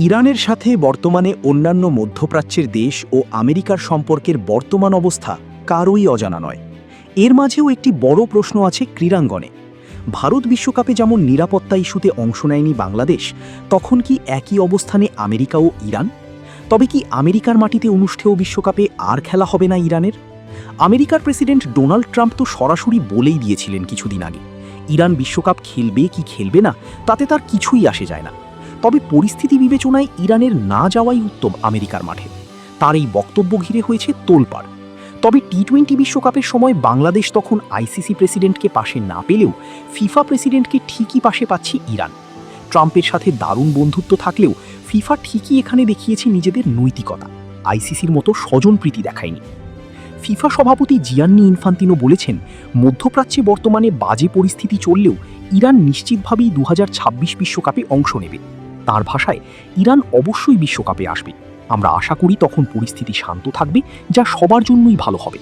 ইরানের সাথে বর্তমানে অন্যান্য মধ্যপ্রাচ্যের দেশ ও আমেরিকার সম্পর্কের বর্তমান অবস্থা কারোই অজানা নয়। এর মাঝেও একটি বড় প্রশ্ন আছে ক্রীড়াঙ্গনে। ভারত বিশ্বকাপে যেমন নিরাপত্তা ইস্যুতে অংশ নেয়নি বাংলাদেশ, তখন কি একই অবস্থানে আমেরিকা ও ইরান? তবে কি আমেরিকার মাটিতে অনুষ্ঠেয় বিশ্বকাপে আর খেলা হবে না ইরানের? আমেরিকার প্রেসিডেন্ট ডোনাল্ড ট্রাম্প তো সরাসরি বলেই দিয়েছিলেন কিছুদিন আগে, ইরান বিশ্বকাপ খেলবে কি খেলবে না তাতে তার কিছুই আসে যায় না। তবে পরিস্থিতি বিবেচনায় ইরানের না যাওয়াই উত্তম আমেরিকার মাঠে। তার এই বক্তব্য ঘিরে হয়েছে তোলপাড়। তবে টি-20 বিশ্বকাপের সময় বাংলাদেশ তখন আইসিসি প্রেসিডেন্টকে পাশে না পেলেও ফিফা প্রেসিডেন্টকে ঠিকই পাশে পাচ্ছে ইরান। ট্রাম্পের সাথে দারুণ বন্ধুত্ব থাকলেও ফিফা ঠিকই এখানে দেখিয়েছে নিজেদের নৈতিকতা, আইসিসির মতো স্বজনপ্রীতি দেখায়নি। ফিফা সভাপতি জিয়ান্নি ইনফান্তিনো বলেছেন, মধ্যপ্রাচ্যে বর্তমানে বাজে পরিস্থিতি চললেও ইরান নিশ্চিতভাবেই 2026 বিশ্বকাপে অংশ নেবে। তার ভাষায়, ইরান অবশ্যই বিশ্বকাপে আসবে। আমরা আশা করি তখন পরিস্থিতি শান্ত থাকবে, যা সবার জন্যই ভালো হবে।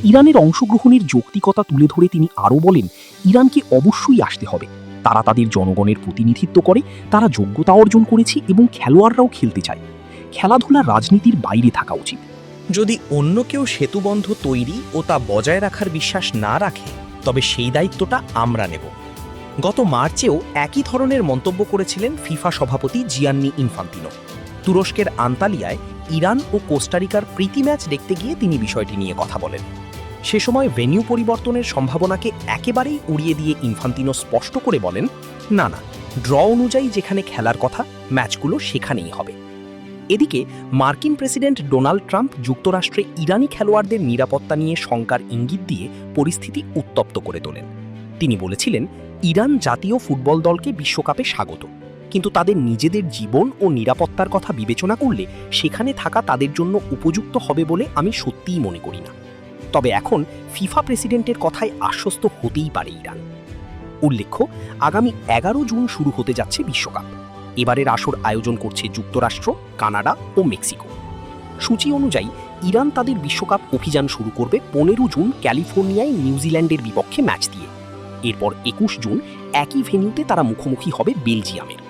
ইরানের অংশগ্রহণের যৌক্তিকতা তুলে ধরে তিনি আরও বলেন, ইরানকে অবশ্যই আসতে হবে। তারা তাদের জনগণের প্রতিনিধিত্ব করে, তারা যোগ্যতা অর্জন করেছে এবং খেলোয়াড়রাও খেলতে চায়। খেলাধুলা রাজনীতির বাইরে থাকা উচিত। যদি অন্য কেউ সেতুবন্ধ তৈরি ও তা বজায় রাখার বিশ্বাস না রাখে, তবে সেই দায়িত্বটা আমরা নেব। গত মার্চেও একই ধরনের মন্তব্য করেছিলেন ফিফা সভাপতি জিয়ান্নি ইনফান্তিনো। তুরস্কের আন্তালিয়ায় ইরান ও কোস্টারিকার প্রীতি ম্যাচ দেখতে গিয়ে তিনি বিষয়টি নিয়ে কথা বলেন। সে সময় ভেন্যু পরিবর্তনের সম্ভাবনাকে একেবারেই উড়িয়ে দিয়ে ইনফান্তিনো স্পষ্ট করে বলেন, না, ড্র অনুযায়ী যেখানে খেলার কথা, ম্যাচগুলো সেখানেই হবে। এদিকে মার্কিন প্রেসিডেন্ট ডোনাল্ড ট্রাম্প যুক্তরাষ্ট্রে ইরানি খেলোয়াড়দের নিরাপত্তা নিয়ে শঙ্কার ইঙ্গিত দিয়ে পরিস্থিতি উত্তপ্ত করে তোলেন। তিনি বলেছিলেন, ইরান জাতীয় ফুটবল দলকে বিশ্বকাপে স্বাগত, কিন্তু তাদের নিজেদের জীবন ও নিরাপত্তার কথা বিবেচনা করলে সেখানে থাকা তাদের জন্য উপযুক্ত হবে বলে আমি সত্যিই মনে করি না। তবে এখন ফিফা প্রেসিডেন্টের কথায় আশ্বস্ত হতেই পারে ইরান। উল্লেখ্য, আগামী 11 জুন শুরু হতে যাচ্ছে বিশ্বকাপ। এবারের আসর আয়োজন করছে যুক্তরাষ্ট্র, কানাডা ও মেক্সিকো। সূচি অনুযায়ী ইরান তাদের বিশ্বকাপ অভিযান শুরু করবে 15 জুন ক্যালিফোর্নিয়ায় নিউজিল্যান্ডের বিপক্ষে ম্যাচ দিয়ে। এরপর 21 জুন একই ভেন্যুতে তারা মুখোমুখি হবে বেলজিয়ামের।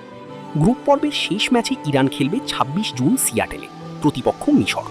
গ্রুপ পর্বের শেষ ম্যাচে ইরান খেলবে 26 জুন সিয়াটেলে, প্রতিপক্ষ মিশর।